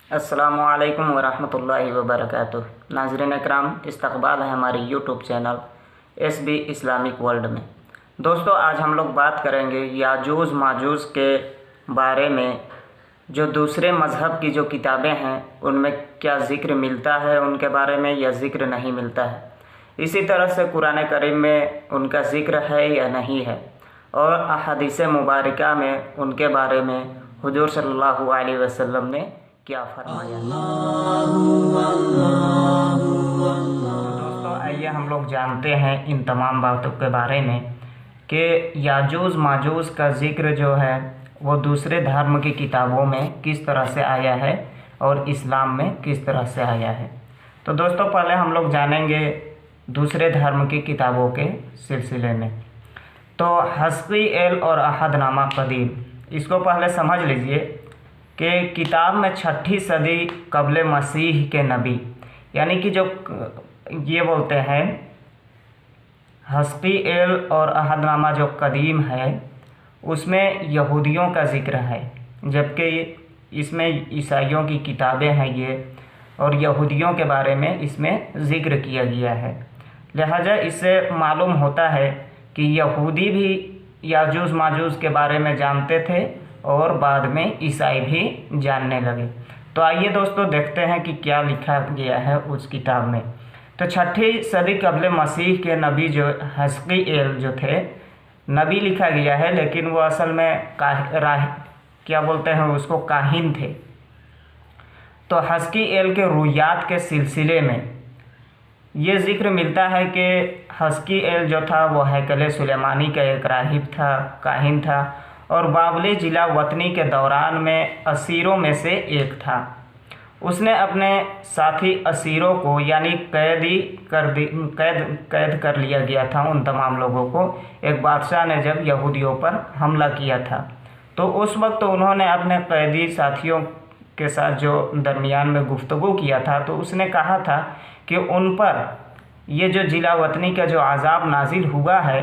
अस्सलामुअलैकुम वरहमतुल्लाहि वबरकातुह। नाज़रीन इकराम, इस्तक़बाल है हमारे YouTube channel SB Islamic world में। दोस्तों, आज हम लोग बात करेंगे याजूज माजूज के बारे में। जो दूसरे मज़हब की जो किताबें हैं उनमें क्या ज़िक्र मिलता है उनके बारे में या ज़िक्र नहीं मिलता है। इसी तरह से कुरान करीम में उनका ज़िक्र है या नहीं है, और अहादीस मुबारका में उनके बारे में हुजूर सल्लल्लाहु अलैहि वसल्लम ने क्या फरमाया। तो दोस्तों, आइए हम लोग जानते हैं इन तमाम बातों के बारे में कि याजूज माजूज का ज़िक्र जो है वो दूसरे धर्म की किताबों में किस तरह से आया है और इस्लाम में किस तरह से आया है। तो दोस्तों, पहले हम लोग जानेंगे दूसरे धर्म की किताबों के सिलसिले में। तो हस्कीएल और अहदनामा कदीम, इसको पहले समझ लीजिए कि किताब में 6ठी सदी कबल मसीह के नबी, यानी कि जो ये बोलते हैं हस्कीएल और अहदनामा जो कदीम है उसमें यहूदियों का ज़िक्र है, जबकि इसमें ईसाइयों की किताबें हैं ये, और यहूदियों के बारे में इसमें ज़िक्र किया गया है। लिहाजा इससे मालूम होता है कि यहूदी भी याजूज माजूज के बारे में जानते थे और बाद में ईसाई भी जानने लगे। तो आइए दोस्तों देखते हैं कि क्या लिखा गया है उस किताब में। तो 6ठी सदी कबल मसीह के नबी जो हस्कीएल जो थे, नबी लिखा गया है लेकिन वो असल में क्या बोलते हैं उसको, काहिन थे। तो हस्कीएल के रुयात के सिलसिले में ये ज़िक्र मिलता है कि हस्कीएल जो था वो हैकल सुलेमानी का एक राहिब था, काहिन था, और बाबली जिला वतनी के दौरान में असीरों में से एक था। उसने अपने साथी असीरों को, यानी कैद कर लिया गया था उन तमाम लोगों को, एक बादशाह ने जब यहूदियों पर हमला किया था। तो उस वक्त उन्होंने अपने कैदी साथियों के साथ जो दरमियान में गुफ्तगू किया था, तो उसने कहा था कि उन पर ये जो जिला वतनी का जो अज़ाब नाजिल हुआ है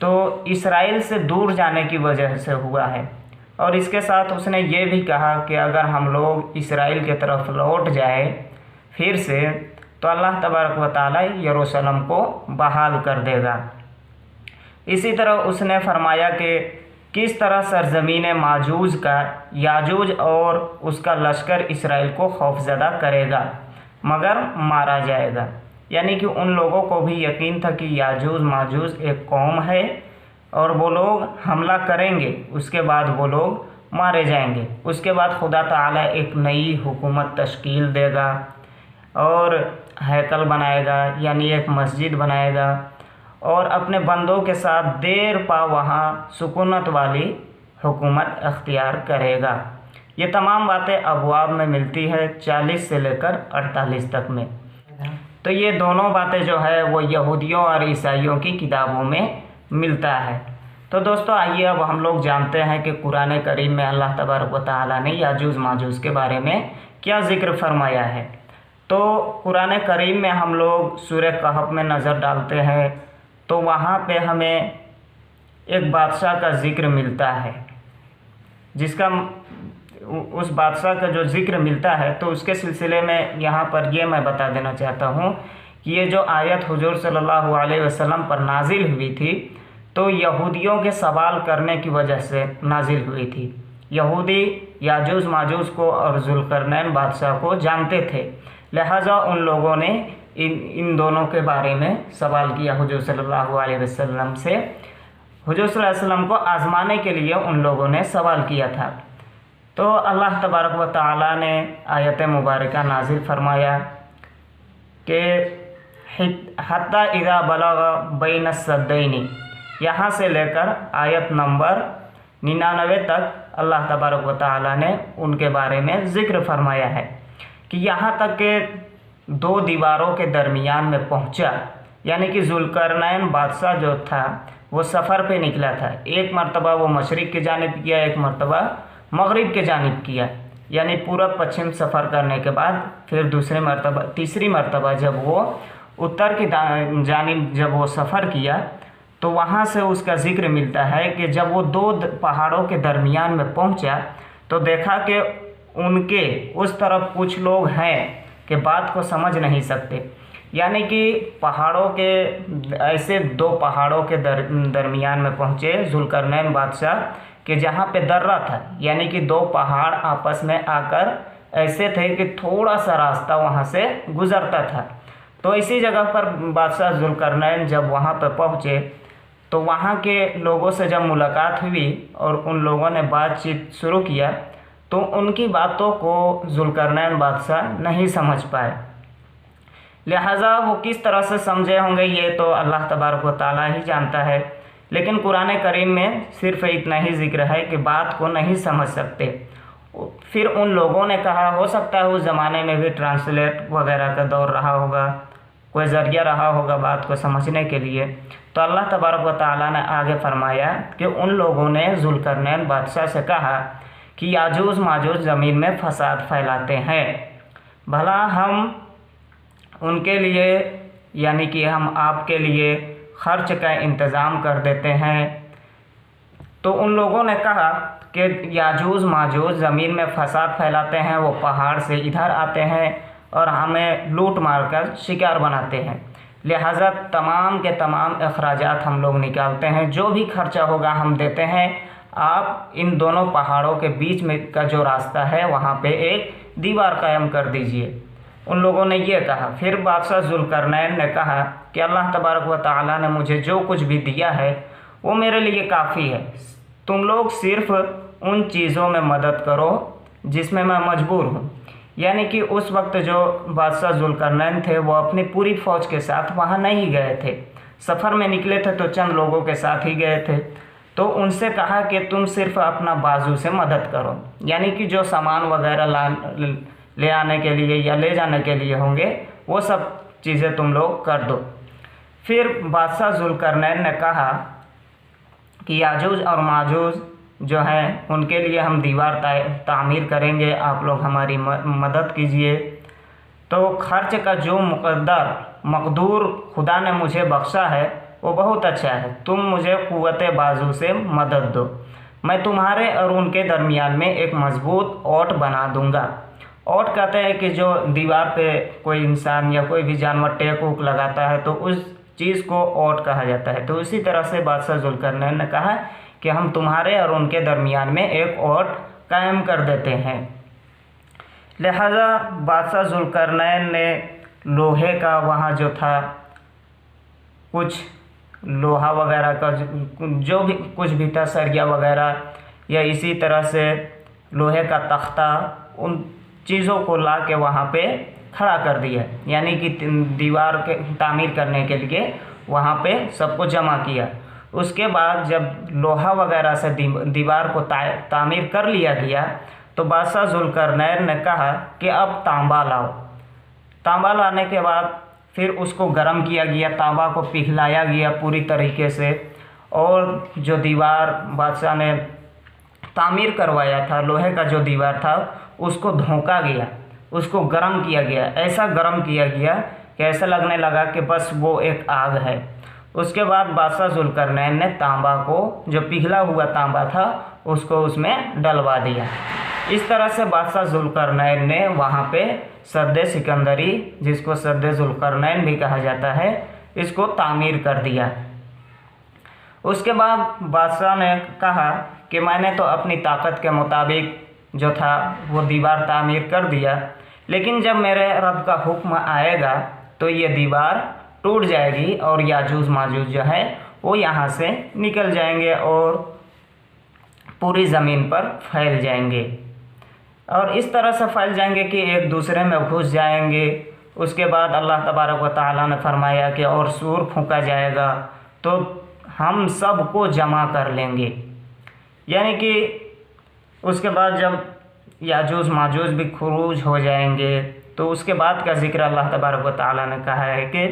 तो इसराइल से दूर जाने की वजह से हुआ है, और इसके साथ उसने ये भी कहा कि अगर हम लोग इसराइल की तरफ लौट जाए फिर से तो अल्लाह तबारक व तआला यरूशलेम को बहाल कर देगा। इसी तरह उसने फरमाया कि किस तरह सरज़मीन माजूज का याजूज और उसका लश्कर इसराइल को खौफज़दा करेगा मगर मारा जाएगा, यानी कि उन लोगों को भी यकीन था कि याजूज माजूज एक कौम है और वो लोग हमला करेंगे, उसके बाद वो लोग मारे जाएंगे। उसके बाद खुदा ताला एक नई हुकूमत तश्कील देगा और हैकल बनाएगा, यानी एक मस्जिद बनाएगा, और अपने बंदों के साथ देर पा वहाँ सुकूनत वाली हुकूमत अख्तियार करेगा। ये तमाम बातें अबवाब में मिलती है 40 से लेकर 48 तक में। तो ये दोनों बातें जो है वो यहूदियों और ईसाइयों की किताबों में मिलता है। तो दोस्तों, आइए अब हम लोग जानते हैं कि कुरान करीम में अल्लाह तबारक व तआला ने याजूज माजूज के बारे में क्या ज़िक्र फरमाया है। तो कुरान करीम में हम लोग सूरह कहफ में नज़र डालते हैं तो वहाँ पे हमें एक बादशाह का ज़िक्र मिलता है, जिसका उस बादशाह का जो ज़िक्र मिलता है तो उसके सिलसिले में यहाँ पर ये मैं बता देना चाहता हूँ कि ये जो आयत हुजूर सल्लल्लाहु अलैहि वसल्लम पर नाजिल हुई थी तो यहूदियों के सवाल करने की वजह से नाजिल हुई थी। यहूदी याजूज माजूज को और जुल्करनैन बादशाह को जानते थे, लिहाजा उन लोगों ने इन दोनों के बारे में सवाल किया हुजूर सल्लल्लाहु अलैहि वसल्लम से। हुजूर सल्लल्लाहु अलैहि वसल्लम को आज़माने के लिए उन लोगों ने सवाल किया था। तो अल्लाह तबारक व तआला ने आयत मुबारका नाजिल फरमाया कि हत्ता इज़ा बलग बैन सद्दैनी, यहाँ से लेकर आयत नंबर 99 तक अल्लाह तबारक व तआला ने उनके बारे में ज़िक्र फरमाया है कि यहाँ तक के 2 दीवारों के दरमियान में पहुँचा, यानी कि जुल्करनैन बादशाह जो था वो सफ़र पे निकला था। एक मरतबा वो मशरिक़ की जानिब किया, एक मरतबा मगरिब के जानिब किया, यानी पूरब पश्चिम सफ़र करने के बाद फिर तीसरी मरतबा जब वो उत्तर की जानिब जब वो सफ़र किया तो वहाँ से उसका ज़िक्र मिलता है कि जब वो 2 पहाड़ों के दरमियान में पहुँचा तो देखा कि उनके उस तरफ कुछ लोग हैं कि बात को समझ नहीं सकते। यानी कि पहाड़ों के ऐसे दो पहाड़ों के दरमियान में पहुँचे जुल्करनैन बादशाह कि जहाँ पे दर्रा था, यानी कि दो पहाड़ आपस में आकर ऐसे थे कि थोड़ा सा रास्ता वहाँ से गुज़रता था। तो इसी जगह पर बादशाह जुल्करनैन जब वहाँ पर पहुँचे तो वहाँ के लोगों से जब मुलाकात हुई और उन लोगों ने बातचीत शुरू किया तो उनकी बातों को जुल्करनैन बादशाह नहीं समझ पाए। लिहाजा वो किस तरह से समझे होंगे ये तो अल्लाह तबारक व तआला ही जानता है, लेकिन कुरान करीम में सिर्फ इतना ही जिक्र है कि बात को नहीं समझ सकते। फिर उन लोगों ने कहा, हो सकता है उस ज़माने में भी ट्रांसलेट वगैरह का दौर रहा होगा, कोई ज़रिया रहा होगा बात को समझने के लिए। तो अल्लाह तबारक व तआला ने आगे फरमाया कि उन लोगों ने जुल्करनैन बादशाह से कहा कि याजूज माजूज ज़मीन में फसाद फैलाते हैं, भला हम उनके लिए यानी कि हम आपके लिए खर्च का इंतज़ाम कर देते हैं। तो उन लोगों ने कहा कि याजूज माजूज ज़मीन में फसाद फैलाते हैं, वो पहाड़ से इधर आते हैं और हमें लूट मार कर शिकार बनाते हैं, लिहाजा तमाम के तमाम अखराजात हम लोग निकालते हैं, जो भी खर्चा होगा हम देते हैं, आप इन दोनों पहाड़ों के बीच में का जो रास्ता है वहाँ पे एक दीवार कायम कर दीजिए। उन लोगों ने ये कहा। फिर बादशाह जुल्करनैन ने कहा कि अल्लाह तबारक व तआला ने मुझे जो कुछ भी दिया है वो मेरे लिए काफ़ी है, तुम लोग सिर्फ उन चीज़ों में मदद करो जिसमें मैं मजबूर हूँ। यानी कि उस वक्त जो बादशाह जुल्करनैन थे वो अपनी पूरी फ़ौज के साथ वहाँ नहीं गए थे, सफ़र में निकले थे तो चंद लोगों के साथ ही गए थे। तो उनसे कहा कि तुम सिर्फ अपना बाजू से मदद करो, यानी कि जो सामान वगैरह ले आने के लिए या ले जाने के लिए होंगे वो सब चीज़ें तुम लोग कर दो। फिर बादशाह जुल्करनैन ने कहा कि याजूज और माजूज जो हैं उनके लिए हम दीवार तामीर करेंगे, आप लोग हमारी मदद कीजिए। तो खर्च का जो मकदूर खुदा ने मुझे बख्शा है वो बहुत अच्छा है, तुम मुझे क़ुव्वत बाजू से मदद दो, मैं तुम्हारे और उनके दरमियान में एक मजबूत ओट बना दूंगा। ओट कहते हैं कि जो दीवार पे कोई इंसान या कोई भी जानवर टेक उक लगाता है तो उस चीज़ को ओट कहा जाता है। तो इसी तरह से बादशाह जुल्करनैन ने कहा कि हम तुम्हारे और उनके दरमियान में एक ओट कायम कर देते हैं। लिहाजा बादशाह जुल्करनैन ने लोहे का वहाँ जो था कुछ लोहा वगैरह का जो भी कुछ भी था, सरिया वगैरह या इसी तरह से लोहे का तख्ता, उन चीज़ों को ला के वहाँ पे खड़ा कर दिया, यानी कि दीवार के तामीर करने के लिए वहाँ पे सबको जमा किया। उसके बाद जब लोहा वगैरह से दीवार को तामीर कर लिया गया तो बादशाह जुल्करनैन ने कहा कि अब तांबा लाओ। तांबा लाने के बाद फिर उसको गर्म किया गया, तांबा को पिघलाया गया पूरी तरीके से, और जो दीवार बादशाह ने तामीर करवाया था, लोहे का जो दीवार था, उसको धोंका गया, उसको गर्म किया गया, ऐसा गर्म किया गया कि ऐसा लगने लगा कि बस वो एक आग है। उसके बाद बादशाह जुल्करनैन ने तांबा को, जो पिघला हुआ तांबा था, उसको उसमें डलवा दिया। इस तरह से बादशाह जुल्करनैन ने वहाँ पे सद्दे सिकंदरी, जिसको सद्दे जुल्करनैन भी कहा जाता है, इसको तामीर कर दिया। उसके बाद बादशाह ने कहा कि मैंने तो अपनी ताकत के मुताबिक जो था वो दीवार तामीर कर दिया, लेकिन जब मेरे रब का हुक्म आएगा तो ये दीवार टूट जाएगी और याजूज माजूज जो है वो यहाँ से निकल जाएंगे और पूरी ज़मीन पर फैल जाएंगे, और इस तरह से फैल जाएंगे कि एक दूसरे में घुस जाएंगे। उसके बाद अल्लाह तबारक व तआला ने फरमाया कि और सूर फूंका जाएगा तो हम सब को जमा कर लेंगे। यानी कि उसके बाद जब याजूज माजूज भी खुरूज हो जाएंगे तो उसके बाद का जिक्र अल्लाह तबारक व तआला ने कहा है कि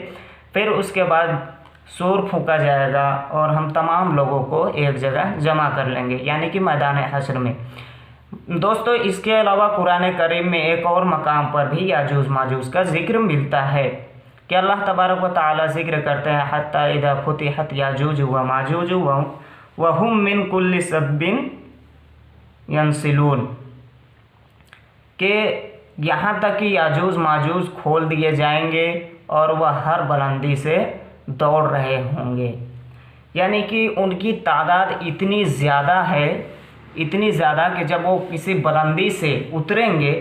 फिर उसके बाद सूर फूंका जाएगा और हम तमाम लोगों को एक जगह जमा कर लेंगे, यानी कि मैदान हश्र में। दोस्तों, इसके अलावा कुरान करीम में एक और मकाम पर भी याजूज माजूज का जिक्र मिलता है कि अल्लाह तबारक व तआला जिक्र करते हैं, हत्ता इज़ा फुतिहत याजूज व माजूज व हुम मिन कुल्लि सब्बिन यंसिलून। कि यहाँ तक कि याजूज माजूज खोल दिए जाएंगे और वह हर बुलंदी से दौड़ रहे होंगे। यानी कि उनकी तादाद इतनी ज़्यादा है, इतनी ज़्यादा कि जब वो किसी बुलंदी से उतरेंगे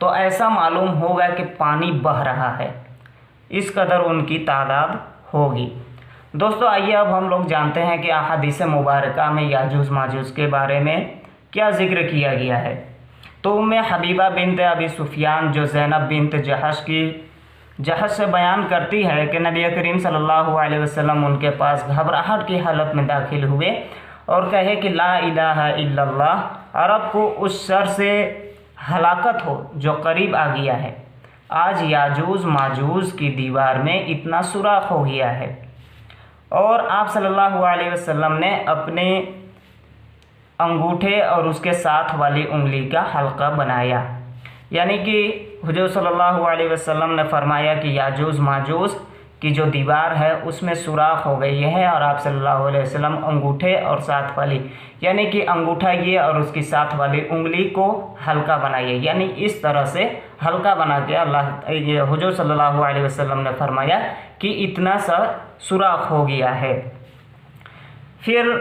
तो ऐसा मालूम होगा कि पानी बह रहा है, इस कदर उनकी तादाद होगी। दोस्तों आइए अब हम लोग जानते हैं कि अहादीस मुबारका में याजूज माजूज के बारे में क्या ज़िक्र किया गया है। तो उम्मे हबीबा बिनत अबी सुफियान जो ज़ैनब बिनत जहश से बयान करती है कि नबी करीम सल्लल्लाहु अलैहि वसल्लम उनके पास घबराहट की हालत में दाखिल हुए और कहे कि ला इलाहा इल्लल्लाह, अरब को उस शर से हलाकत हो जो करीब आ गया है। आज याजूज माजूज की दीवार में इतना सुराख हो गया है। और आप सल्लल्लाहु अलैहि वसल्लम ने अपने अंगूठे और उसके साथ वाली उंगली का हल्का बनाया। यानी कि हुजूर सल्लल्लाहु अलैहि वसल्लम ने फरमाया कि याजूज माजूज की जो दीवार है उसमें सुराख हो गई है, और आप सल्लल्लाहु अलैहि वसल्लम अंगूठे और साथ वाली, यानी कि अंगूठा ये और उसकी साथ वाली उंगली को हल्का बनाइए। यानी इस तरह से हल्का बना के ये हुजूर सल्लल्लाहु अलैहि वसल्लम ने फरमाया कि इतना सा सुराख हो गया है। फिर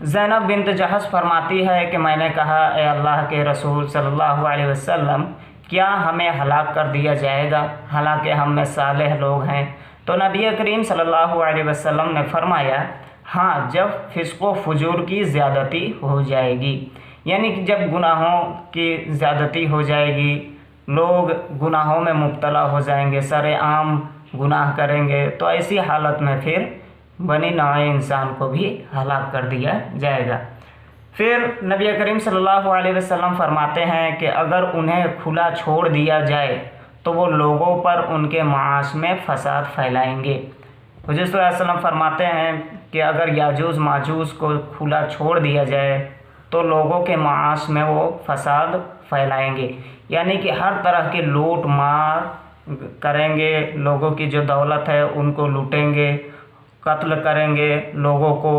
ज़ैनब बिनत जहश फरमाती है कि मैंने कहा, ए अल्लाह के रसूल सल्लल्लाहु अलैहि वसल्लम, क्या हमें हलाक कर दिया जाएगा, हालांकि हम में सालेह लोग हैं। तो नबी करीम सल्लल्लाहु अलैहि वसल्लम ने फरमाया, हाँ, जब फिस्को फजूर की ज़्यादती हो जाएगी, यानी कि जब गुनाहों की ज़्यादती हो जाएगी, लोग गुनाहों में मुब्तला हो जाएंगे, सरेआम गुनाह करेंगे, तो ऐसी हालत में फिर बनी नए इंसान को भी हलाक कर दिया जाएगा। फिर नबी करीम सल्लल्लाहु अलैहि वसल्लम फरमाते हैं कि अगर उन्हें खुला छोड़ दिया जाए तो वो लोगों पर उनके माश में फसाद फैलाएंगे। हुज़ूर सल्लल्लाहु अलैहि वसल्लम फरमाते हैं कि अगर याजूज माजूज को खुला छोड़ दिया जाए तो लोगों के माश में वो फसाद फैलाएंगे, यानी कि हर तरह के लूट मार करेंगे, लोगों की जो दौलत है उनको लूटेंगे, कत्ल करेंगे लोगों को।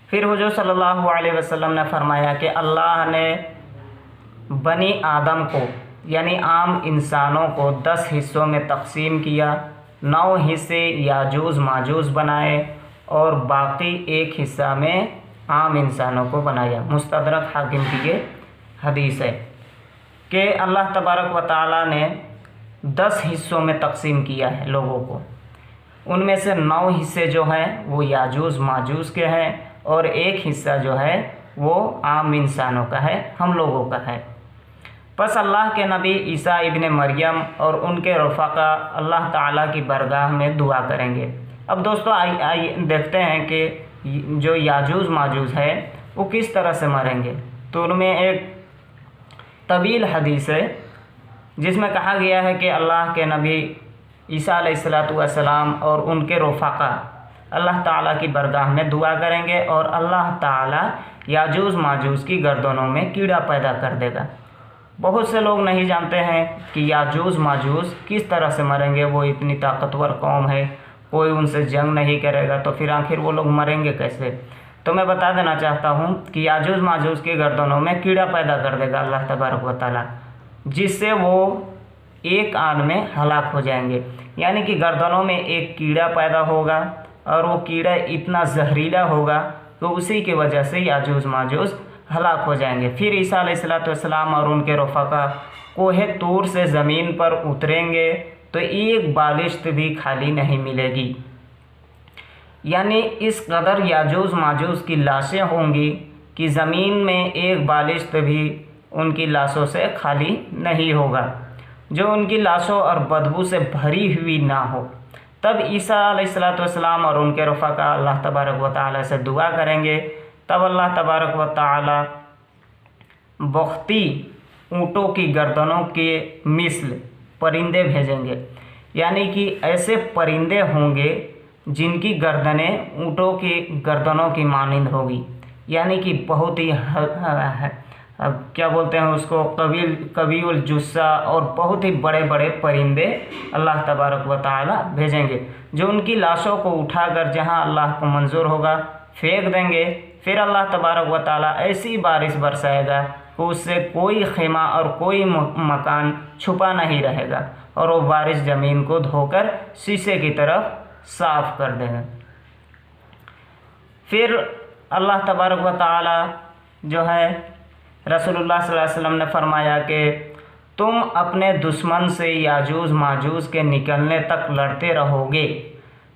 फिर हुज़ूर सल्लल्लाहु अलैहि वसल्लम ने फरमाया कि अल्लाह ने बनी आदम को, यानी आम इंसानों को 10 हिस्सों में तकसीम किया, 9 हिस्से याजूज माजूज बनाए और बाकी 1 हिस्सा में आम इंसानों को बनाया। मुस्तदरक हाकिम की ये हदीस है कि अल्लाह तबारक व तआला ने 10 हिस्सों में तकसीम किया है लोगों को। उनमें से 9 हिस्से जो हैं वो याजूज माजूज के हैं और 1 हिस्सा जो है वो आम इंसानों का है, हम लोगों का है। बस अल्लाह के नबी ईसा इब्न मरियम और उनके रफ़ाक़ा अल्लाह ताला की बरगाह में दुआ करेंगे। अब दोस्तों आइए देखते हैं कि जो याजूज माजूज है वो किस तरह से मरेंगे। तो उनमें एक तवील हदीस है जिसमें कहा गया है कि अल्लाह के नबी ईसा अलैहिस्सलातु वस्सलाम और उनके रफ़ाक़ा अल्लाह ताला की बरगाह में दुआ करेंगे और अल्लाह ताला याजूज माजूज की गर्दनों में कीड़ा पैदा कर देगा। बहुत से लोग नहीं जानते हैं कि याजूज माजूज किस तरह से मरेंगे। वो इतनी ताकतवर कौम है, कोई उनसे जंग नहीं करेगा, तो फिर आखिर वो लोग मरेंगे कैसे। तो मैं बता देना चाहता हूँ कि याजूज माजूज की गर्दनों में कीड़ा पैदा कर देगा अल्लाह तबारक व तआला, जिससे वो एक आन में हलाक हो जाएंगे। यानी कि गर्दनों में एक कीड़ा पैदा होगा और वो कीड़ा इतना जहरीला होगा तो उसी की वजह से याजूज माजूज हलाक हो जाएंगे। फिर ईसा अलैहिस्सलाम और उनके रफ़ाक़ा कोहे तूर से ज़मीन पर उतरेंगे तो एक बालिश्त भी खाली नहीं मिलेगी। यानी इस कदर याजूज माजूज की लाशें होंगी कि ज़मीन में एक बालिश्त भी उनकी लाशों से खाली नहीं होगा, जो उनकी लाशों और बदबू से भरी हुई ना हो। तब ईसा अलैहिस्सलाम और उनके रफ़ाक़ा अल्लाह तबारक व तआला से दुआ करेंगे। तब अल्लाह तबारक व तआला बख्ती ऊँटों की गर्दनों के मिस्ल परिंदे भेजेंगे, यानी कि ऐसे परिंदे होंगे जिनकी गर्दनें ऊँटों की गर्दनों की मानिंद होगी, यानी कि बहुत ही क्या बोलते हैं उसको, कबील जुस्सा और बहुत ही बड़े बड़े परिंदे अल्लाह तबारक व तआला भेजेंगे, जो उनकी लाशों को उठाकर जहां अल्लाह को मंजूर होगा फेंक देंगे। फिर अल्लाह तबारक व तआला ऐसी बारिश बरसाएगा कि उससे कोई खेमा और कोई मकान छुपा नहीं रहेगा और वो बारिश ज़मीन को धोकर शीशे की तरफ साफ कर देगा। फिर अल्लाह तबारक व तआला जो है रसूलुल्लाह सल्लल्लाहु अलैहि वसल्लम ने फरमाया कि तुम अपने दुश्मन से याजूज माजूज के निकलने तक लड़ते रहोगे।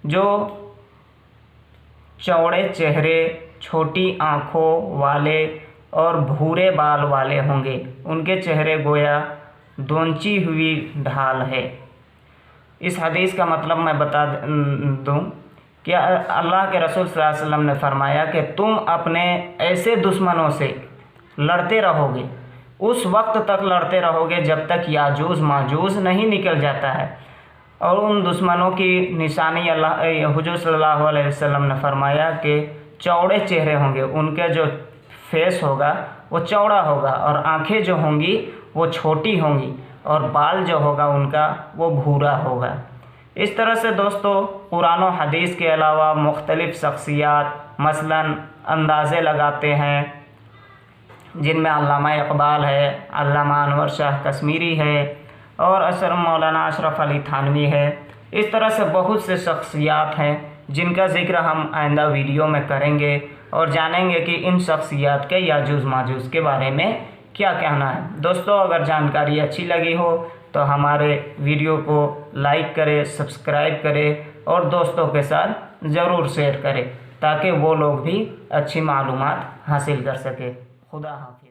जो चौड़े चेहरे, छोटी आँखों वाले और भूरे बाल वाले होंगे, उनके चेहरे गोया दोंची हुई ढाल है। इस हदीस का मतलब मैं बता दूं कि अल्लाह के रसूल सल्लल्लाहु अलैहि वसल्लम ने फरमाया कि तुम अपने ऐसे दुश्मनों से लड़ते रहोगे, उस वक्त तक लड़ते रहोगे जब तक याजूज माजूज नहीं निकल जाता है। और उन दुश्मनों की निशानी अल्लाह हुजूर सल्लल्लाहु अलैहि वसल्लम ने फरमाया कि चौड़े चेहरे होंगे, उनके जो फेस होगा वो चौड़ा होगा और आँखें जो होंगी वो छोटी होंगी और बाल जो होगा उनका वो भूरा होगा। इस तरह से दोस्तों कुरान और हदीस के अलावा मुख्तलिफ़ शख्सियात मसलन अंदाज़े लगाते हैं, जिनमें अल्लामा इकबाल है, अल्लामा अनवर शाह कश्मीरी है और मौलाना अशरफ अली थानवी है। इस तरह से बहुत से शख्सियात हैं जिनका ज़िक्र हम आइंदा वीडियो में करेंगे और जानेंगे कि इन शख्सियात के याजूज माजूज के बारे में क्या कहना है। दोस्तों अगर जानकारी अच्छी लगी हो तो हमारे वीडियो को लाइक करें, सब्सक्राइब करें और दोस्तों के साथ ज़रूर शेयर करें ताकि वो लोग भी अच्छी मालूमात हासिल कर सके। खुदा हाफिज़।